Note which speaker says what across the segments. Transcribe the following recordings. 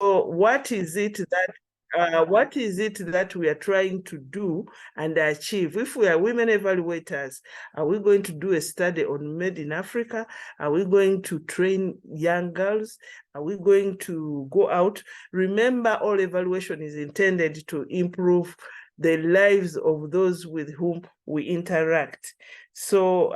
Speaker 1: So what is it that we are trying to do and achieve? If we are women evaluators, are we going to do a study on Made in Africa? Are we going to train young girls? Are we going to go out? Remember, all evaluation is intended to improve the lives of those with whom we interact. So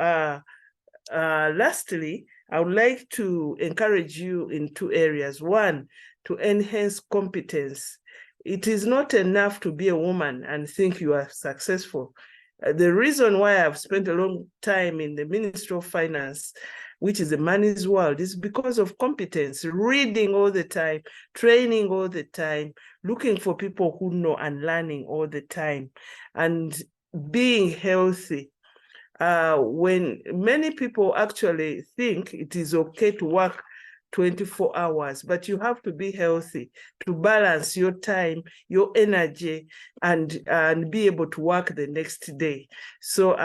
Speaker 1: lastly, I would like to encourage you in two areas. One, to enhance competence. It is not enough to be a woman and think you are successful. The reason why I've spent a long time in the Ministry of Finance, which is the money's world, is because of competence, reading all the time, training all the time, looking for people who know and learning all the time, and being healthy. When many people actually think it is okay to work 24 hours, but you have to be healthy to balance your time, your energy, and be able to work the next day. So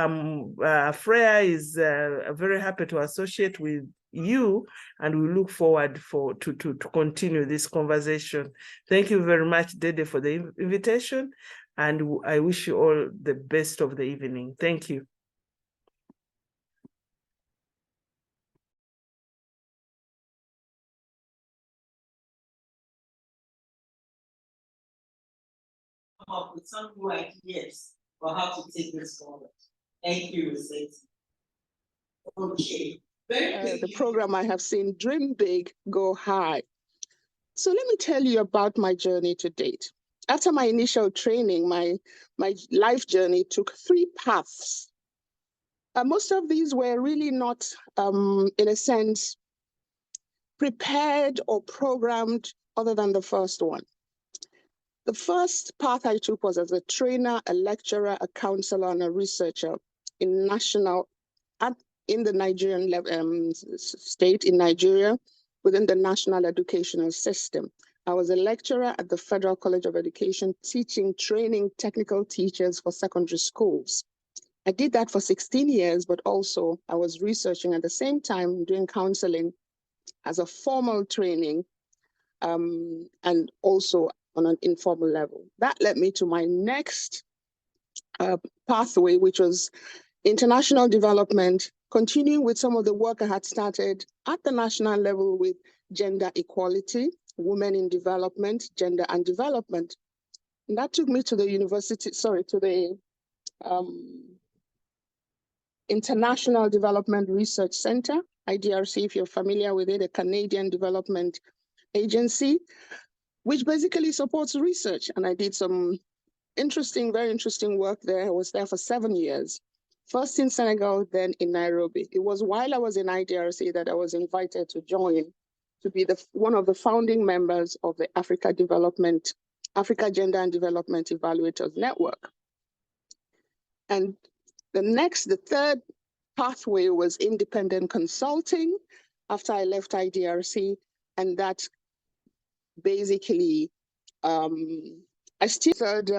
Speaker 1: Freya is very happy to associate with you, and we look forward to continue this conversation. Thank you very much, Dede, for the invitation, and I wish you all the best of the evening. Thank you.
Speaker 2: Up with some new ideas for how to take this forward. Thank you, Rosette. Okay.
Speaker 3: The program I have seen, Dream Big, Go High. So let me tell you about my journey to date. After my initial training, my life journey took 3 paths. Most of these were really not, in a sense, prepared or programmed other than the first one. The first path I took was as a trainer, a lecturer, a counselor, and a researcher in the Nigerian state in Nigeria, within the national educational system. I was a lecturer at the Federal College of Education, training technical teachers for secondary schools. I did that for 16 years, but also I was researching at the same time, doing counseling as a formal training, and also on an informal level. That led me to my next pathway, which was international development, continuing with some of the work I had started at the national level with gender equality, women in development, gender and development. And that took me to the International Development Research Center, IDRC, if you're familiar with it, a Canadian development agency, which basically supports research. And I did some very interesting work there. I was there for 7 years, first in Senegal, then in Nairobi. It was while I was in IDRC that I was invited to join to be one of the founding members of the Africa Gender and Development Evaluators Network. And the third pathway was independent consulting after I left IDRC, and that basically, I still third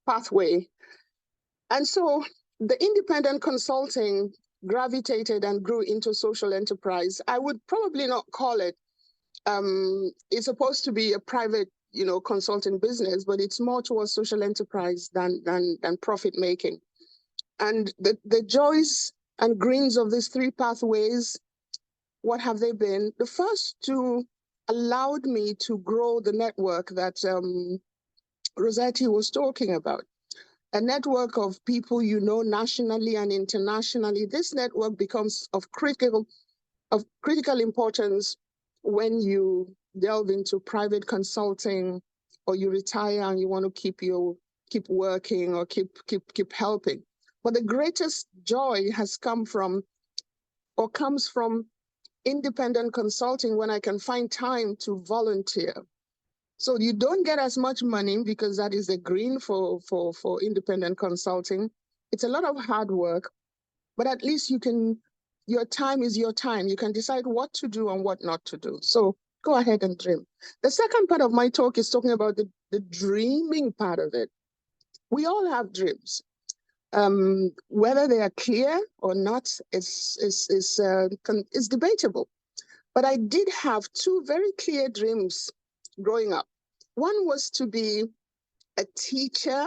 Speaker 3: pathway. And so the independent consulting gravitated and grew into social enterprise. I would probably not call it, it's supposed to be a private, consulting business, but it's more towards social enterprise than profit making. And the joys and greens of these 3 pathways, what have they been? The first 2 allowed me to grow the network that Rossetti was talking about. A network of people nationally and internationally. This network becomes of critical importance when you delve into private consulting, or you retire and you want to keep working or keep helping. But the greatest joy comes from independent consulting, when I can find time to volunteer. So you don't get as much money, because that is a green for independent consulting. It's a lot of hard work, but at least your time is your time. You can decide what to do and what not to do. So go ahead and dream. The second part of my talk is talking about the dreaming part of it. We all have dreams. Whether they are clear or not is debatable. But I did have two very clear dreams growing up. One was to be a teacher,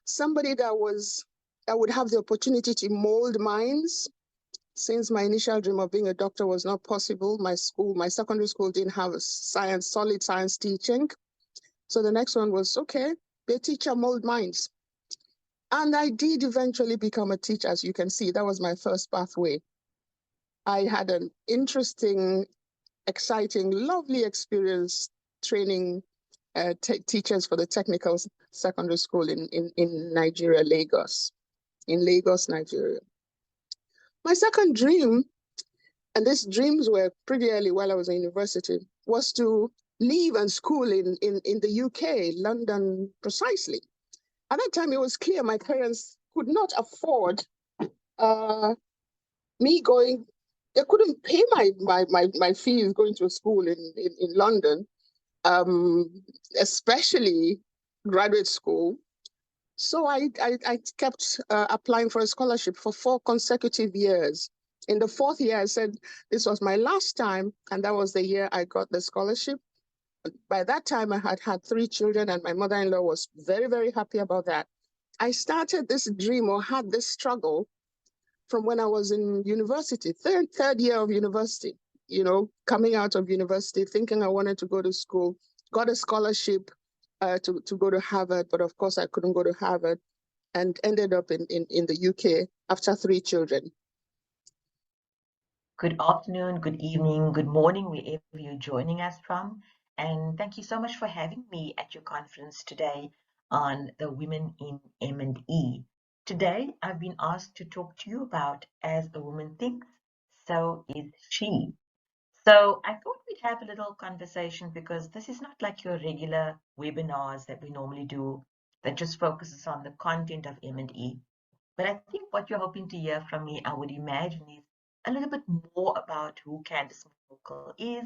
Speaker 3: somebody that would have the opportunity to mold minds. Since my initial dream of being a doctor was not possible, my secondary school didn't have a solid science teaching. So the next one was, okay, be a teacher, mold minds. And I did eventually become a teacher, as you can see. That was my first pathway. I had an interesting, exciting, lovely experience training teachers for the technical secondary school in Nigeria, Lagos, Nigeria. My second dream, and these dreams were pretty early while I was in university, was to live and school in the UK, London precisely. At that time, it was clear my parents could not afford me going. They couldn't pay my fees going to school in London, especially graduate school. So I kept applying for a scholarship for 4 consecutive years. In the 4th year, I said this was my last time, and that was the year I got the scholarship. By that time, I had had 3 children, and my mother-in-law was very, very happy about that. I started this dream, or had this struggle, from when I was in university, third year of university, coming out of university, thinking I wanted to go to school, got a scholarship to go to Harvard, but of course I couldn't go to Harvard, and ended up in the UK after 3 children.
Speaker 4: Good afternoon, good evening, good morning, wherever you're joining us from. And thank you so much for having me at your conference today on the Women in M&E. Today, I've been asked to talk to you about As a Woman Thinks, So Is She. So I thought we'd have a little conversation because this is not like your regular webinars that we normally do that just focuses on the content of M&E. But I think what you're hoping to hear from me, I would imagine, is a little bit more about who Candice McCorkle is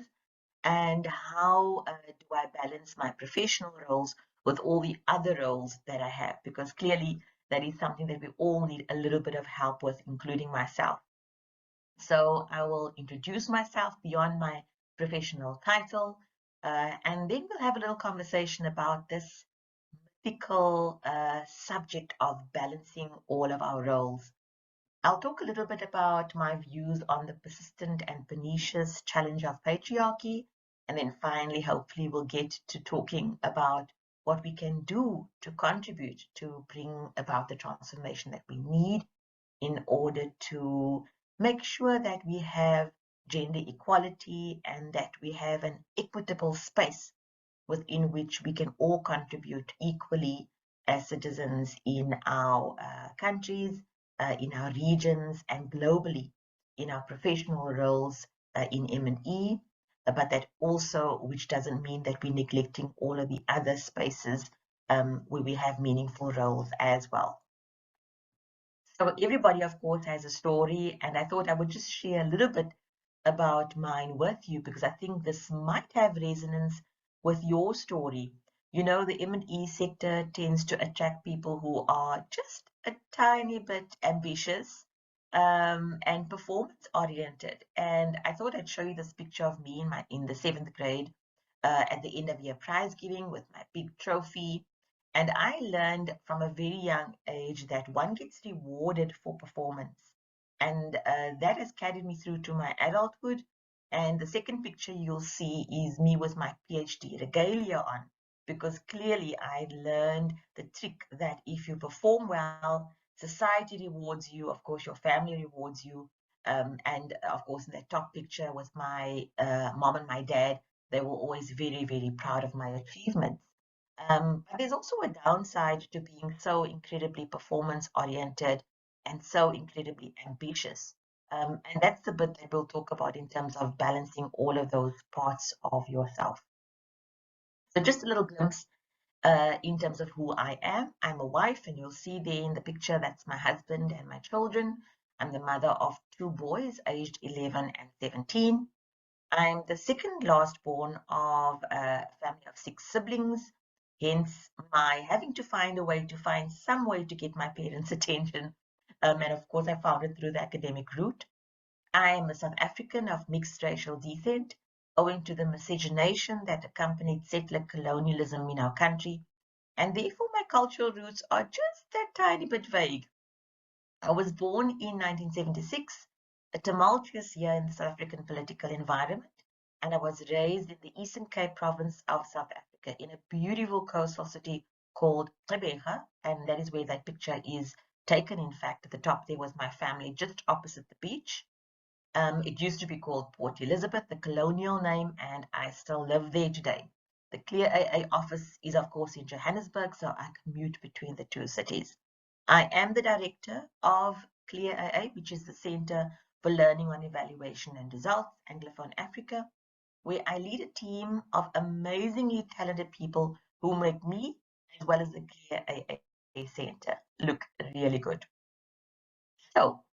Speaker 4: and how do I balance my professional roles with all the other roles that I have, because clearly that is something that we all need a little bit of help with, including myself. So I will introduce myself beyond my professional title, and then we'll have a little conversation about this mythical subject of balancing all of our roles. I'll talk a little bit about my views on the persistent and pernicious challenge of patriarchy, and then finally, hopefully, we'll get to talking about what we can do to contribute to bring about the transformation that we need in order to make sure that we have gender equality and that we have an equitable space within which we can all contribute equally as citizens in our countries, in our regions, and globally in our professional roles in M&E, but that also, which doesn't mean that we're neglecting all of the other spaces where we have meaningful roles as well. So everybody, of course, has a story, and I thought I would just share a little bit about mine with you because I think this might have resonance with your story. You know, the M&E sector tends to attract people who are just a tiny bit ambitious and performance oriented. And I thought I'd show you this picture of me in the 7th grade at the end of year prize giving with my big trophy. And I learned from a very young age that one gets rewarded for performance. And that has carried me through to my adulthood. And the second picture you'll see is me with my PhD regalia on, because clearly I learned the trick that if you perform well, society rewards you, of course, your family rewards you. And of course, in that top picture with my mom and my dad, they were always very, very proud of my achievements. But there's also a downside to being so incredibly performance oriented and so incredibly ambitious. And that's the bit that we'll talk about in terms of balancing all of those parts of yourself. So just a little glimpse in terms of who I am. I'm a wife, and you'll see there in the picture that's my husband and my children. I'm the mother of 2 boys aged 11 and 17. I'm the second last born of a family of 6 siblings, hence my having to find some way to get my parents' attention. And of course, I found it through the academic route. I am a South African of mixed racial descent, owing to the miscegenation that accompanied settler colonialism in our country, and therefore my cultural roots are just that tiny bit vague. I was born in 1976, a tumultuous year in the South African political environment, and I was raised in the Eastern Cape province of South Africa in a beautiful coastal city called Gqeberha, and that is where that picture is taken. In fact, at the top there was my family just opposite the beach. It used to be called Port Elizabeth, the colonial name, and I still live there today. The Clear AA office is, of course, in Johannesburg, so I commute between the two cities. I am the director of Clear AA, which is the Center for Learning on Evaluation and Results, Anglophone Africa, where I lead a team of amazingly talented people who make me, as well as the Clear AA Center, look really good. So,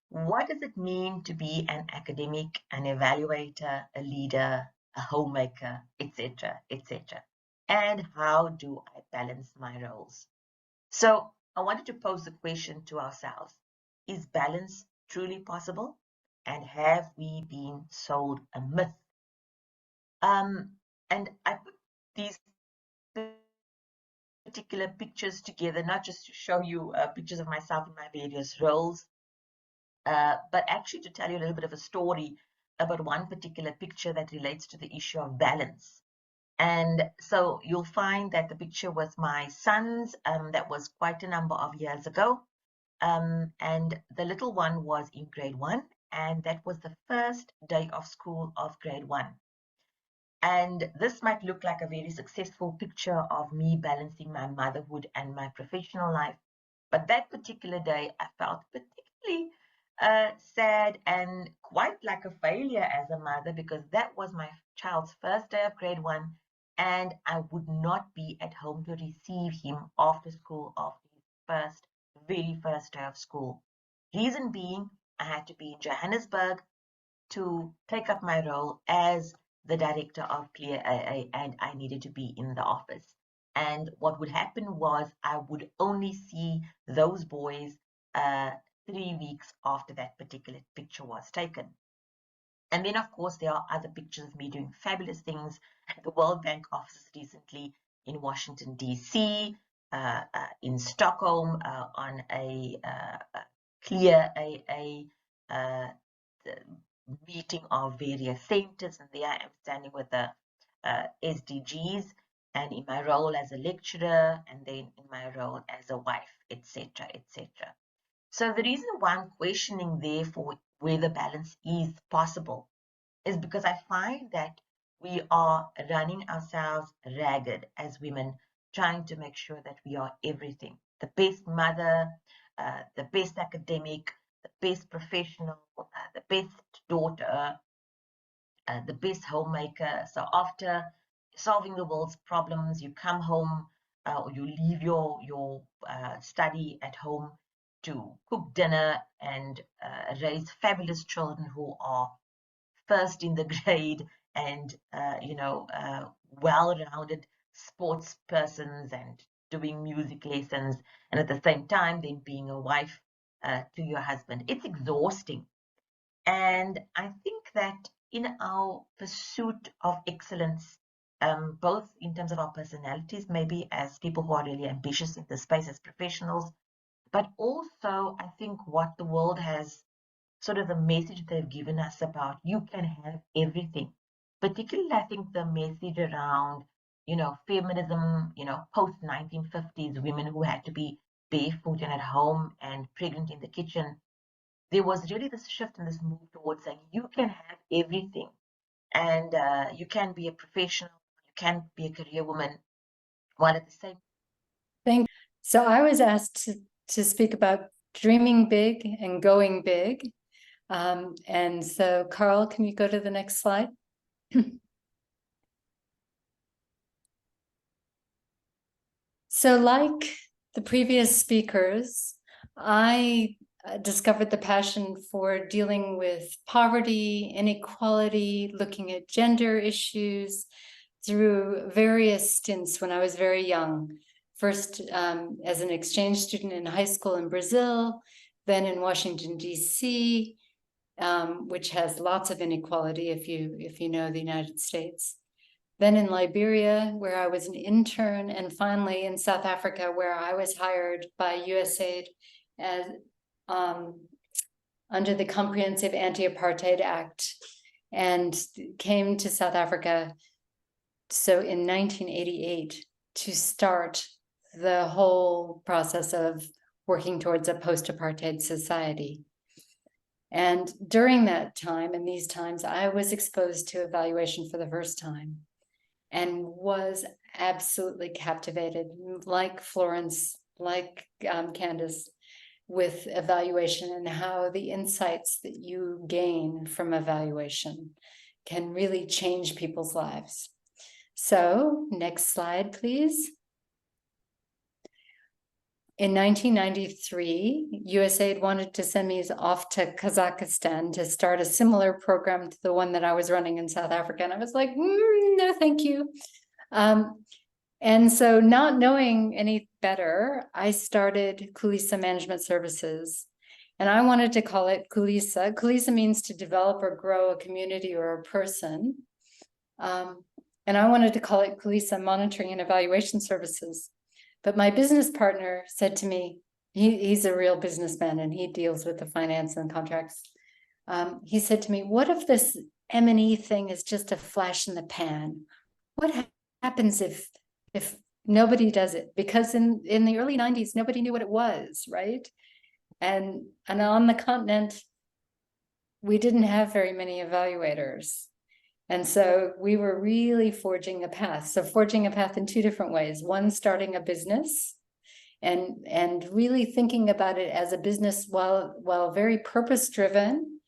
Speaker 4: what does it mean to be an academic, an evaluator, a leader, a homemaker, etc., etc.? And how do I balance my roles? So I wanted to pose the question to ourselves: is balance truly possible? And have we been sold a myth? And I put these particular pictures together, not just to show you pictures of myself in my various roles, but actually to tell you a little bit of a story about one particular picture that relates to the issue of balance. And so you'll find that the picture with my sons, that was quite a number of years ago. And the little one was in grade 1, and that was the first day of school of grade 1. And this might look like a very successful picture of me balancing my motherhood and my professional life. But that particular day, I felt particularly sad and quite like a failure as a mother, because that was my child's first day of grade 1, and I would not be at home to receive him after school, after his very first day of school. Reason being, I had to be in Johannesburg to take up my role as the director of Clear AA, and I needed to be in the office. And what would happen was I would only see those boys 3 weeks after that particular picture was taken. And then, of course, there are other pictures of me doing fabulous things at the World Bank offices recently, in Washington, D.C., in Stockholm, on a Clear AA meeting of various centers, and there I am standing with the SDGs, and in my role as a lecturer, and then in my role as a wife, etc., etc. So the reason why I'm questioning therefore whether balance is possible is because I find that we are running ourselves ragged as women, trying to make sure that we are everything: the best mother, the best academic, the best professional, the best daughter, the best homemaker. So after solving the world's problems, you come home, or you leave your study at home to cook dinner and raise fabulous children who are first in the grade and well-rounded sports persons and doing music lessons, and at the same time then being a wife to your husband. It's exhausting. And I think that in our pursuit of excellence, both in terms of our personalities, maybe as people who are really ambitious in the space as professionals, but also I think what the world has, sort of the message they've given us about you can have everything. Particularly, I think the message around, feminism, post-1950s women who had to be barefoot and at home and pregnant in the kitchen. There was really this shift and this move towards saying you can have everything, and you can be a professional, you can be a career woman, while at the same.
Speaker 5: Thank you. So I was asked to speak about dreaming big and going big. And so, Carl, can you go to the next slide? So like the previous speakers, I discovered the passion for dealing with poverty, inequality, looking at gender issues through various stints when I was very young. First, as an exchange student in high school in Brazil, then in Washington, D.C., which has lots of inequality if you know the United States. Then in Liberia, where I was an intern, and finally in South Africa, where I was hired by USAID as under the Comprehensive Anti-Apartheid Act, and came to South Africa. So in 1988 to start the whole process of working towards a post-apartheid society. And during that time, in these times, I was exposed to evaluation for the first time and was absolutely captivated, like Florence, like Candace, with evaluation and how the insights that you gain from evaluation can really change people's lives. So, next slide, please. In 1993, USAID wanted to send me off to Kazakhstan to start a similar program to the one that I was running in South Africa. And I was like, no, thank you. And so not knowing any better, I started Kulisa Management Services. And I wanted to call it Kulisa. Kulisa means to develop or grow a community or a person. And I wanted to call it Kulisa Monitoring and Evaluation Services. But my business partner said to me, he's a real businessman and he deals with the finance and contracts. He said to me, what if this M&E thing is just a flash in the pan? What happens if nobody does it? Because in the early 90s, nobody knew what it was, right? And on the continent, we didn't have very many evaluators. And so we were really forging a path. So forging a path in two different ways. One, starting a business and really thinking about it as a business while very purpose-driven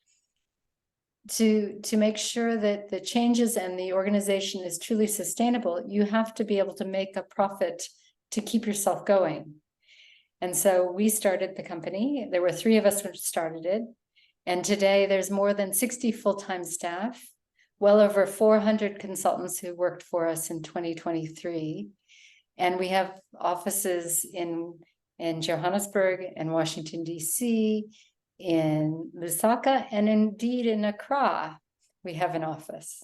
Speaker 5: to make sure that the changes and the organization is truly sustainable. You have to be able to make a profit to keep yourself going. And so we started the company. There were 3 of us who started it. And today there's more than 60 full-time staff, well over 400 consultants who worked for us in 2023. And we have offices in Johannesburg and Washington, D.C., in Lusaka, and indeed in Accra, we have an office,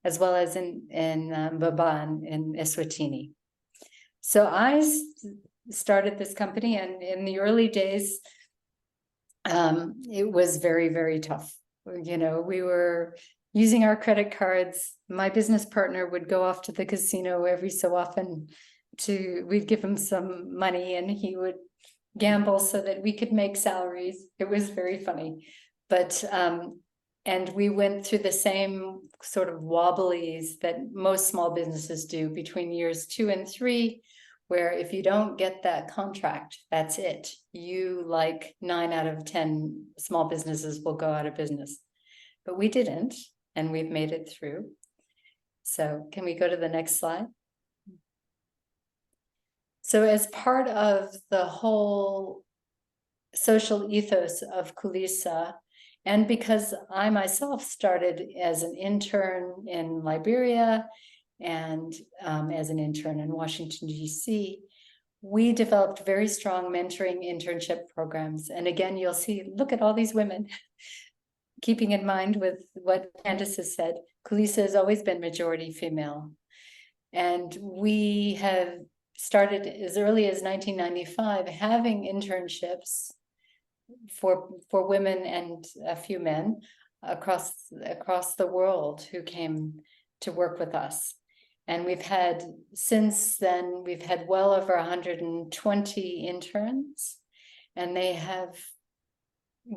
Speaker 5: as well as in Baban in Eswatini. So I started this company, and in the early days, it was very, very tough. You know, we were using our credit cards. My business partner would go off to the casino every so often we'd give him some money and he would gamble so that we could make salaries. It was very funny. But, and we went through the same sort of wobblies that most small businesses do between years 2 and 3, where if you don't get that contract, that's it. You, like 9 out of 10 small businesses, will go out of business. But we didn't. And we've made it through. So can we go to the next slide? So as part of the whole social ethos of Kulisa, and because I myself started as an intern in Liberia and as an intern in Washington, D.C., we developed very strong mentoring internship programs. And again, you'll see, look at all these women. Keeping in mind with what Candace has said, Kulisa has always been majority female. And we have started as early as 1995 having internships for women and a few men across the world who came to work with us. And we've had, since then, we've had well over 120 interns, and they have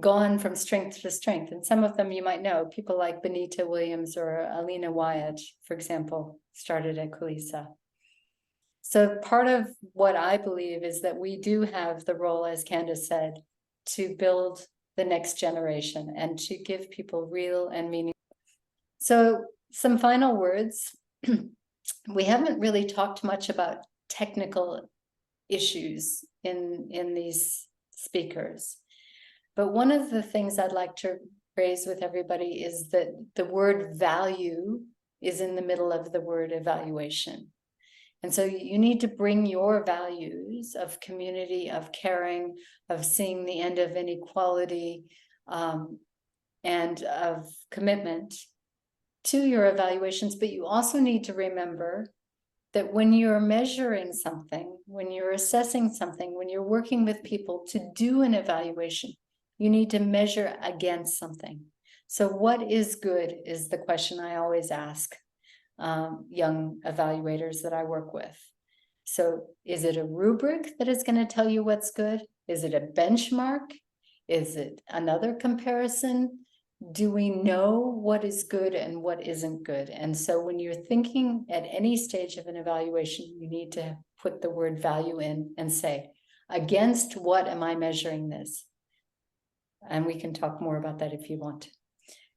Speaker 5: gone from strength to strength. And some of them you might know, people like Benita Williams or Alina Wyatt, for example, started at Kulisa. So part of what I believe is that we do have the role, as Candace said, to build the next generation and to give people real and meaning. So some final words. We haven't really talked much about technical issues in these speakers. But one of the things I'd like to raise with everybody is that the word value is in the middle of the word evaluation. And so you need to bring your values of community, of caring, of seeing the end of inequality, and of commitment to your evaluations, but you also need to remember that when you're measuring something, when you're assessing something, when you're working with people to do an evaluation, you need to measure against something. So what is good is the question I always ask young evaluators that I work with. So is it a rubric that is going to tell you what's good? Is it a benchmark? Is it another comparison? Do we know what is good and what isn't good? And so when you're thinking at any stage of an evaluation, you need to put the word value in and say, against what am I measuring this? And we can talk more about that if you want.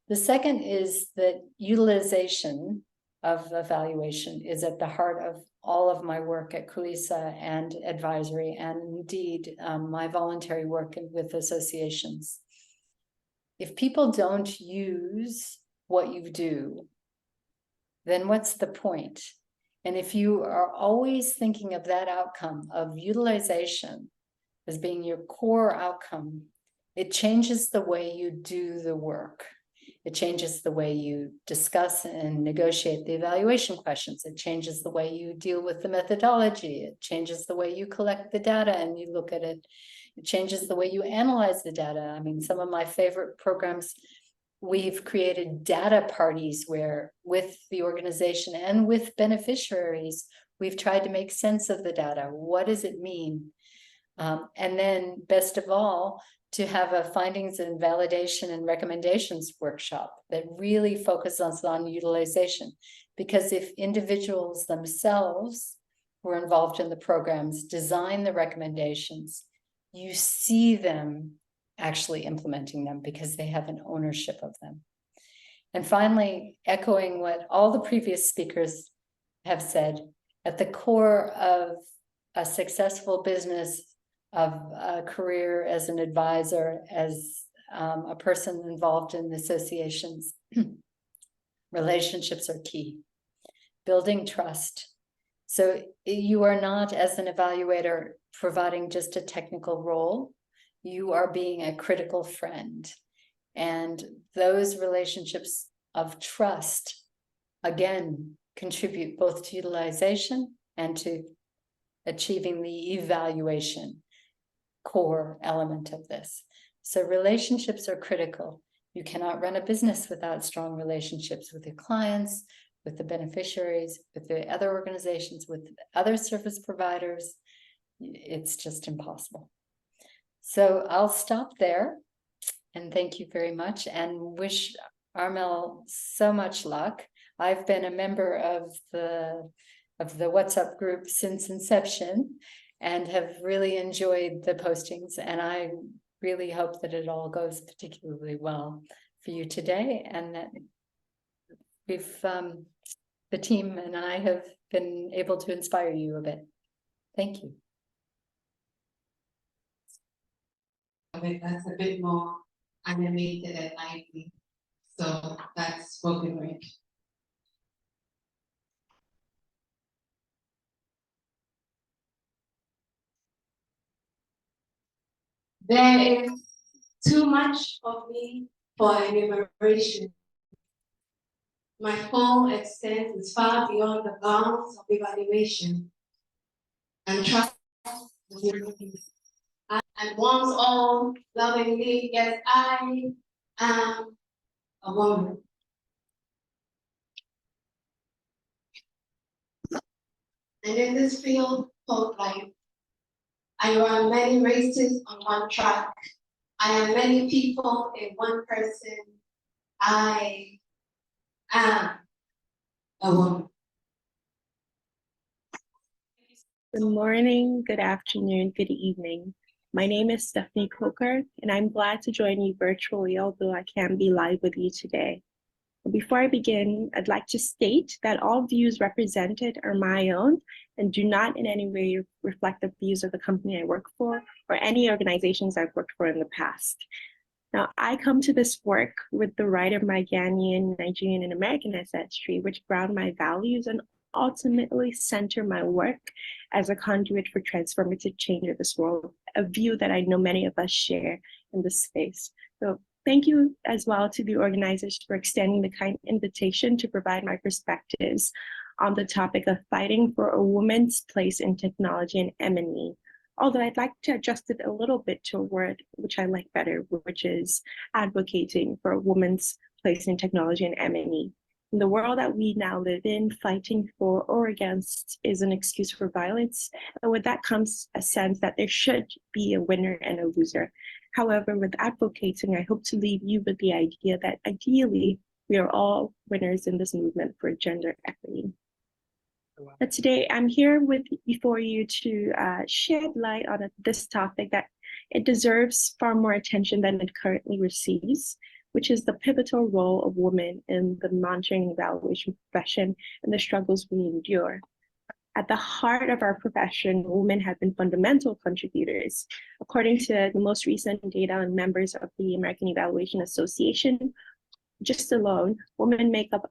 Speaker 5: The second is that utilization of evaluation is at the heart of all of my work at Kulisa and advisory, and indeed my voluntary work with associations. If people don't use what you do, then what's the point? And if you are always thinking of that outcome of utilization as being your core outcome, it changes the way you do the work. It changes the way you discuss and negotiate the evaluation questions. It changes the way you deal with the methodology. It changes the way you collect the data and you look at it. It changes the way you analyze the data. I mean, some of my favorite programs, we've created data parties where with the organization and with beneficiaries, we've tried to make sense of the data. What does it mean? And then best of all, to have a findings and validation and recommendations workshop that really focuses on utilization. Because if individuals themselves who are involved in the programs design the recommendations, you see them actually implementing them because they have an ownership of them. And finally, echoing what all the previous speakers have said, at the core of a successful business, of a career as an advisor, as a person involved in associations, relationships are key. Building trust. So you are not, as an evaluator, providing just a technical role. You are being a critical friend. And those relationships of trust, again, contribute both to utilization and to achieving the evaluation core element of this. So relationships are critical. You cannot run a business without strong relationships with your clients, with the beneficiaries, with the other organizations, with other service providers. It's just impossible. So I'll stop there and thank you very much and wish Armel so much luck. I've been a member of the WhatsApp group since inception and have really enjoyed the postings, and I really hope that it all goes particularly well for you today, and that we've the team and I have been able to inspire you a bit. Thank you.
Speaker 6: That's a bit more animated and lively, so that's spoken word. There is too much of me for enumeration. My full extent is far beyond the bounds of evaluation and trust and once all lovingly, yes, I am a woman. And in this field called life, I run many races on one track. I am many people in one person. I am a woman.
Speaker 7: Good morning, good afternoon, good evening. My name is Stephanie Coker, and I'm glad to join you virtually, although I can't be live with you today. But before I begin, I'd like to state that all views represented are my own and do not in any way reflect the views of the company I work for or any organizations I've worked for in the past. Now, I come to this work with the right of my Ghanaian, Nigerian, and American ancestry, which ground my values and ultimately center my work as a conduit for transformative change of this world, a view that I know many of us share in this space. So Thank you as well to the organizers for extending the kind invitation to provide my perspectives on the topic of fighting for a woman's place in technology and M&E. Although I'd like to adjust it a little bit to a word which I like better, which is advocating for a woman's place in technology and M&E. In the world that we now live in, fighting for or against is an excuse for violence. And with that comes a sense that there should be a winner and a loser. However, with advocating, I hope to leave you with the idea that ideally, we are all winners in this movement for gender equity. But today, I'm here before you to shed light on this topic that it deserves far more attention than it currently receives, which is the pivotal role of women in the monitoring and evaluation profession and the struggles we endure. At the heart of our profession, women have been fundamental contributors. According to the most recent data on members of the American Evaluation Association, just alone, women make up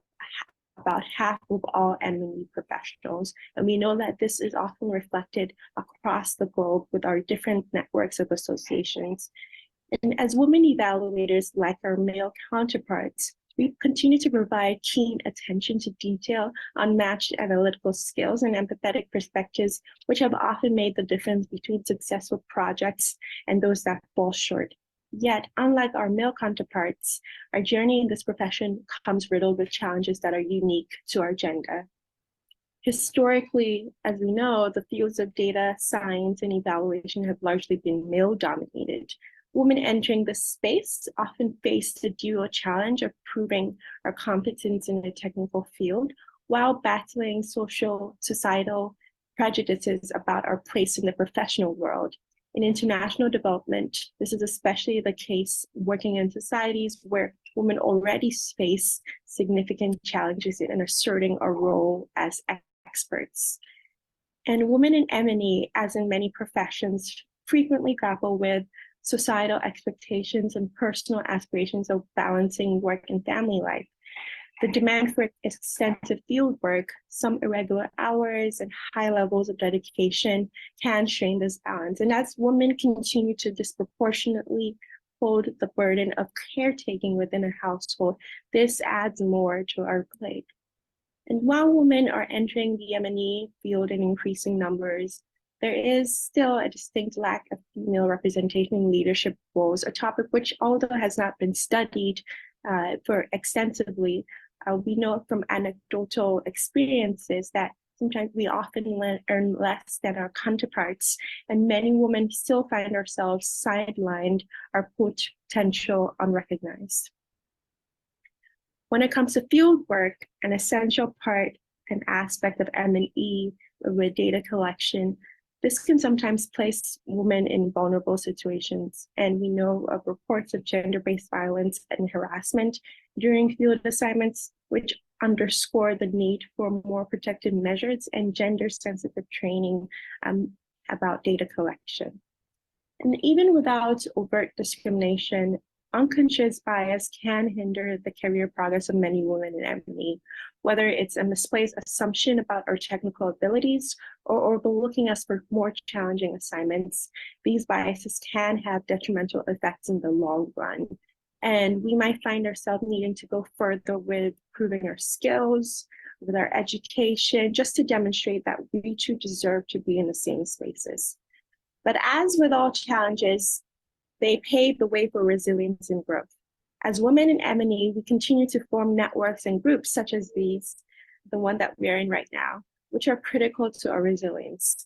Speaker 7: about half of all M&E professionals. And we know that this is often reflected across the globe with our different networks of associations. And as women evaluators, like our male counterparts, we continue to provide keen attention to detail, unmatched analytical skills, and empathetic perspectives, which have often made the difference between successful projects and those that fall short. Yet, unlike our male counterparts, our journey in this profession comes riddled with challenges that are unique to our gender. Historically, as we know, the fields of data science and evaluation have largely been male-dominated. Women entering this space often face the dual challenge of proving our competence in a technical field while battling societal prejudices about our place in the professional world. In international development, this is especially the case working in societies where women already face significant challenges in asserting a role as experts. And women in M&E, as in many professions, frequently grapple with societal expectations and personal aspirations of balancing work and family life. The demand for extensive field work, some irregular hours, and high levels of dedication can strain this balance. And as women continue to disproportionately hold the burden of caretaking within a household, this adds more to our plate. And while women are entering the M&E field in increasing numbers, there is still a distinct lack of female representation in leadership roles, a topic which, although has not been studied for extensively, we know from anecdotal experiences that sometimes we often earn less than our counterparts, and many women still find ourselves sidelined, our potential unrecognized. When it comes to field work, an essential part and aspect of M&E with data collection, this can sometimes place women in vulnerable situations, and we know of reports of gender-based violence and harassment during field assignments, which underscore the need for more protective measures and gender-sensitive training about data collection. And even without overt discrimination, unconscious bias can hinder the career progress of many women in M&E, whether it's a misplaced assumption about our technical abilities or overlooking us for more challenging assignments. These biases can have detrimental effects in the long run. And we might find ourselves needing to go further with proving our skills, with our education, just to demonstrate that we too deserve to be in the same spaces. But as with all challenges, they pave the way for resilience and growth. As women in M&E, we continue to form networks and groups such as these, the one that we're in right now, which are critical to our resilience.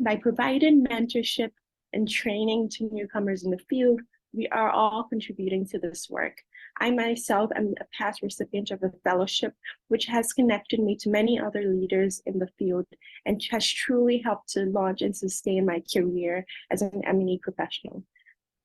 Speaker 7: By providing mentorship and training to newcomers in the field, we are all contributing to this work. I myself am a past recipient of a fellowship, which has connected me to many other leaders in the field and has truly helped to launch and sustain my career as an M&E professional.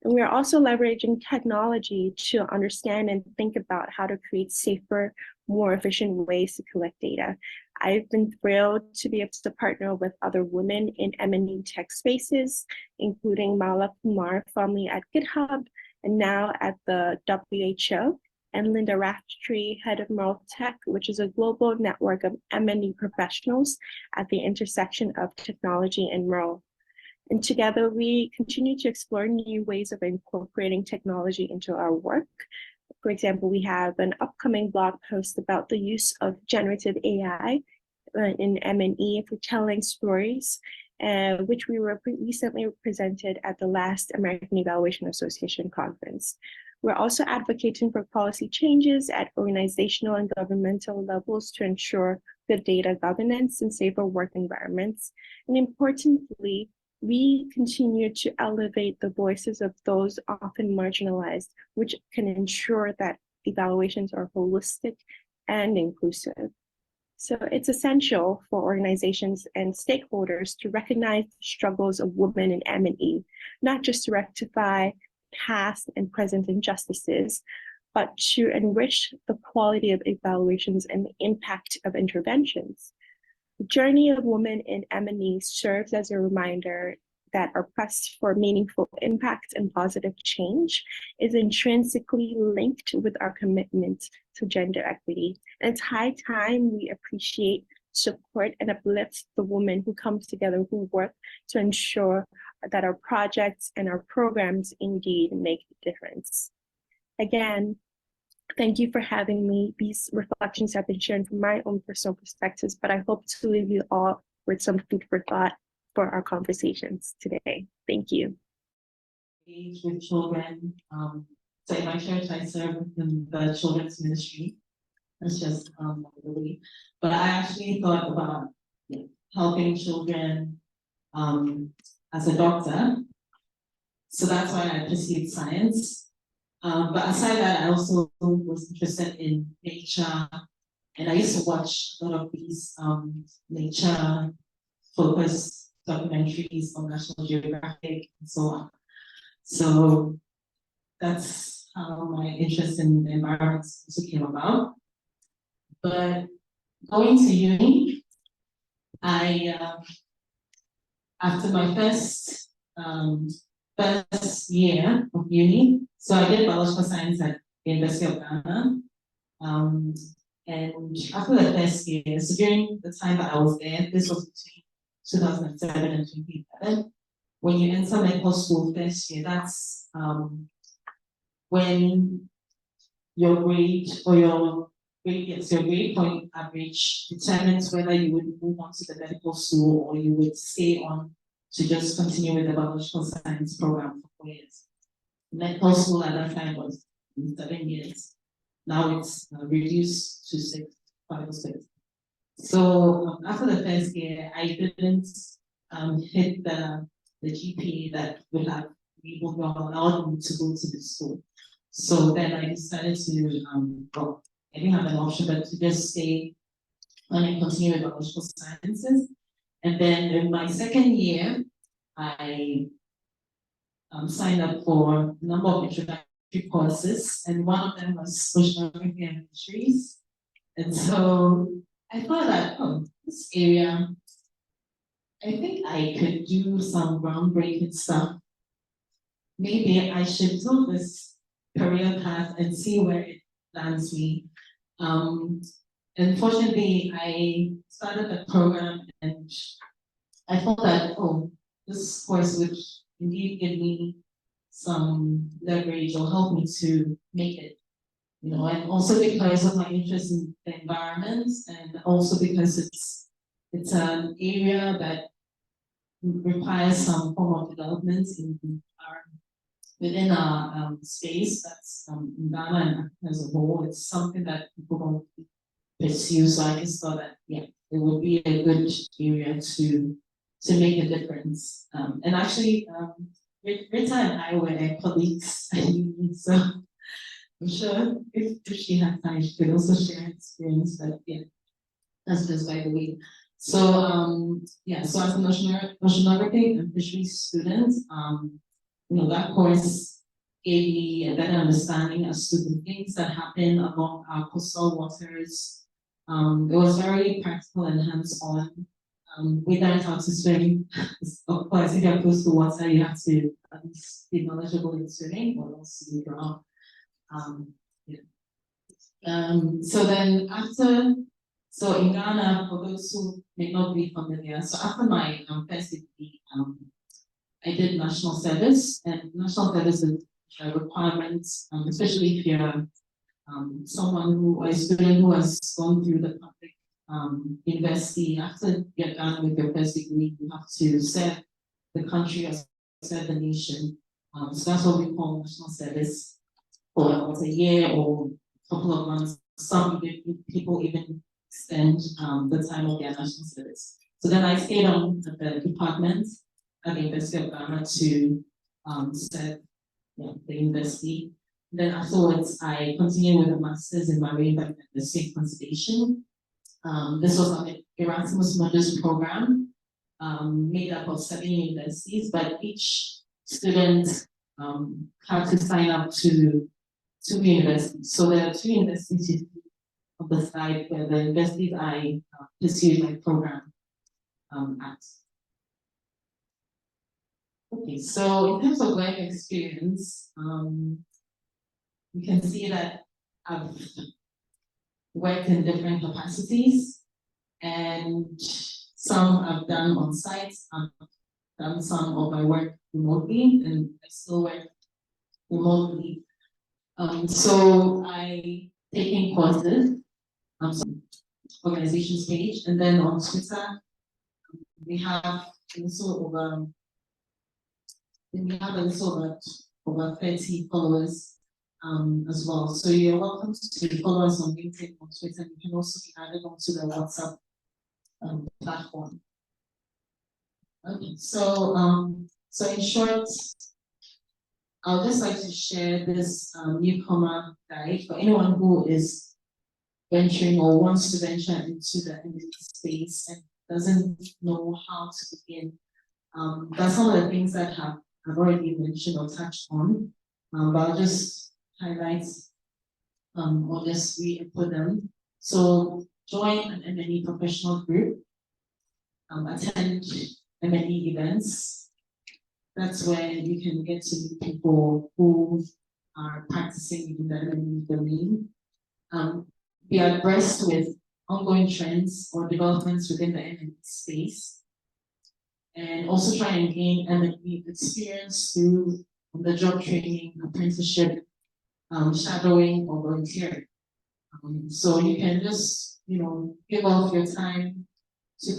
Speaker 7: And we are also leveraging technology to understand and think about how to create safer, more efficient ways to collect data. I've been thrilled to be able to partner with other women in M&E tech spaces, including Mala Kumar, formerly at GitHub, and now at the WHO, and Linda Raftree, head of Merle Tech, which is a global network of M&E professionals at the intersection of technology and Merle. And together we continue to explore new ways of incorporating technology into our work. For example, we have an upcoming blog post about the use of generative AI in M&E for telling stories, which we were recently presented at the last American Evaluation Association conference. We're also advocating for policy changes at organizational and governmental levels to ensure good data governance and safer work environments. And importantly, we continue to elevate the voices of those often marginalized, which can ensure that evaluations are holistic and inclusive. So it's essential for organizations and stakeholders to recognize the struggles of women in M&E, not just to rectify past and present injustices, but to enrich the quality of evaluations and the impact of interventions. The journey of women in M&E serves as a reminder that our quest for meaningful impact and positive change is intrinsically linked with our commitment to gender equity. And it's high time we appreciate, support, and uplift the women who come together, who work to ensure that our projects and our programs indeed make a difference. Again, thank you for having me. These reflections have been shared from my own personal perspectives, but I hope to leave you all with some food for thought for our conversations today. Thank you.
Speaker 2: With children, so in my church, I serve in the children's ministry. That's just really, but I actually thought about helping children as a doctor. So that's why I pursued science. But aside that, I also was interested in nature, and I used to watch a lot of these nature focused documentaries on National Geographic and so on. So that's how my interest in the environment also came about. But going to uni, I after my first year of uni, so I did biological science at the University of Ghana. And after the first year, so during the time that I was there, this was between 2007 and 2011. When you enter medical school first year, that's when your grade or your grade point average determines whether you would move on to the medical school or you would stay on to just continue with the biological science program for 4 years. Medical school at that time was 7 years. Now it's reduced to 5 or 6. So after the first year, I didn't hit the GPA that would have allowed me to go to the school. So then I decided to, well, I didn't have an option but to just stay on and continue with biological sciences. And then in my second year, I signed up for a number of introductory courses, and one of them was oceanography and fisheries. And so I thought that, oh, this area, I think I could do some groundbreaking stuff. Maybe I should do this career path and see where it lands me. Unfortunately, I started the program and I thought that, oh, this course would indeed give me some leverage or help me to make it. You know, and also because of my interest in the environment, and also because it's an area that requires some form of development within our space that's in Ghana and as a whole. It's something that people don't pursue. So I just thought that it would be a good area to make a difference. And actually, Rita and I were colleagues at uni, so I'm sure if she had time, she could also share her experience. But that's just by the way. So so as an oceanography and fisheries student, that course gave me a better understanding as to the things that happen along our coastal waters. It was very practical and hands-on. We learned how to swim. Of course, if you're close to water, you have to at least be knowledgeable in swimming, or else you drown. So then so in Ghana, for those who may not be familiar, so after my first degree, I did national service, and national service is a requirement, especially if you're someone who, a student who has gone through the public university. After you're done with your first degree, you have to serve the country or serve the nation. So that's what we call national service for about a year or a couple of months. Some people even extend the time of their national service. So then I stayed on at the department at the University of Ghana to serve the university. Then afterwards, I continued with a master's in marine and state conservation. This was an Erasmus Mundus program made up of 7 universities, but each student had to sign up to 2 universities. So there are 2 universities on the side where the universities I pursued my program at. Okay, so in terms of work experience, you can see that I've worked in different capacities, and some I've done on site, I've done some of my work remotely, and I still work remotely. So I taking courses on some organizations page, and then on Twitter, we have also over 30 followers as well. So you're welcome to follow us on LinkedIn, on Twitter. You can also be added onto the WhatsApp platform. Okay, so in short, I'll just like to share this newcomer guide for anyone who is venturing or wants to venture into the MBA space and doesn't know how to begin. That's some of the things that I've already mentioned or touched on, but I'll just highlight or just re-input them. So join an M&E professional group, attend M&E events. That's where you can get to meet people who are practicing in the M&E domain. Be abreast with ongoing trends or developments within the M&E space. And also try and gain M&E experience through the job training, apprenticeship, shadowing, or volunteering. So you can just, give off your time to.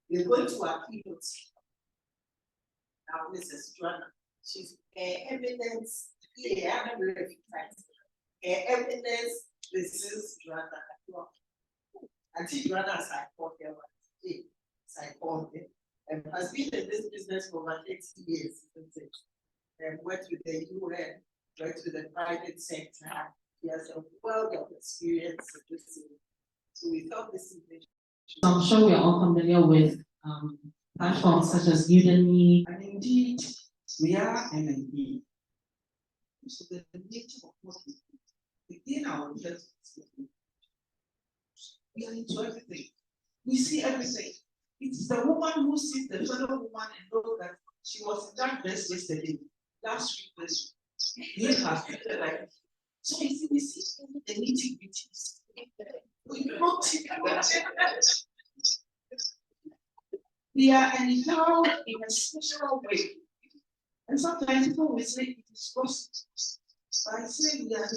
Speaker 8: We're going to our keynote. Now, Mrs. Joanna, she's evidence, evidence, this is Joanna. I think Joanna has and has been in this business for over 80 years, isn't it? And worked with the UN, worked with the private sector. He has a wealth of experience in this. So we thought this is.
Speaker 2: I'm sure we are all familiar with platforms such as Udemy.
Speaker 8: And indeed, we are M&E. So the nature of what we do, within our business, we are into everything. We see everything. It's the woman who sees the fellow woman and knows that she was in that dress yesterday, last week, he has like. So you see, we see the nitty-gritties. We are endowed in a special way. And sometimes people will say it is possible. But I say we are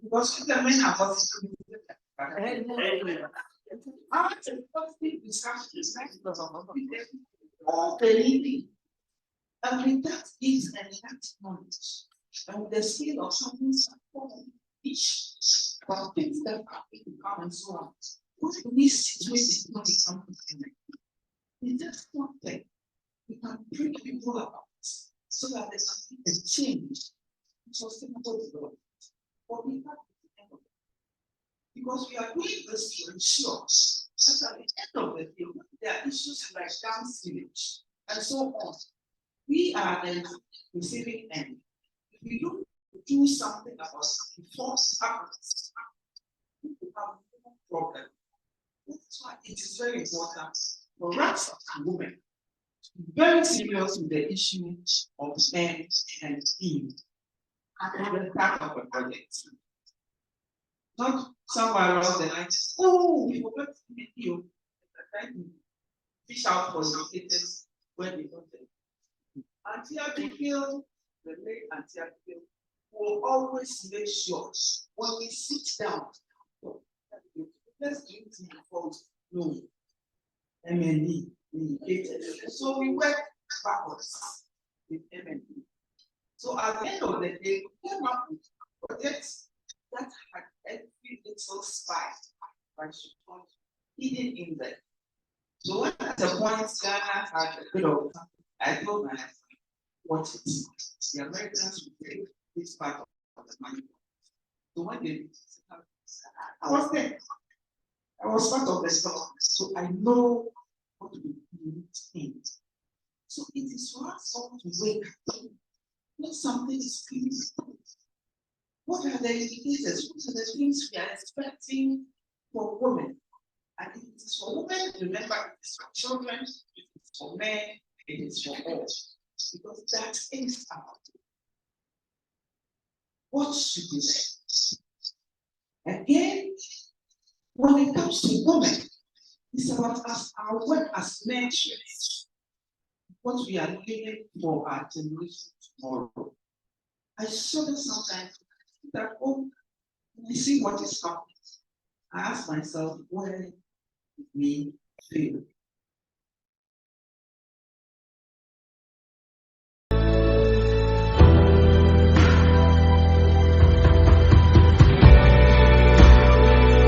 Speaker 8: because the men are possible. After positive discussions, all believing, and with that is an innate knowledge, and the skill of something each of things that are become and so on. What we situate when we come to them? It's just something we can bring people about so that there's a change, sustainable development. But we have to because we are doing this to ensure that at the end of the day, there are issues like down sewage and so on. We are then receiving end. If we don't do something about before happens, we have no problem. That's why it is very important for us as women to be very serious with the issue of men and Eve at the start of a project. Not somewhere along the line, oh, we forgot to meet you. fish out for indicators when they don't. Auntie Abigail, the late Auntie Abigail, will always make sure when we sit down, let's do it before no MNE indicators. So we work backwards with MNE. So at the end of the day, we came up with projects that had every little spice hidden in there. So when at the point Ghana had a bit of, I told my husband, what it is. The Americans would take this part of the money. So when they, I was there. I was part of the stock, so I know what we need. So it is for us all to wake up. When something is clean, what are the indicators? What are the things we are expecting for women? And if it is for women, remember it is for children, it is for men, it is for all. Because that is about it. What should be there? Again, when it comes to women, it's about us, our work as mentions, what we are living for our generation tomorrow. I saw this sometimes that, oh, I see what is happening. I ask myself, where did we fail?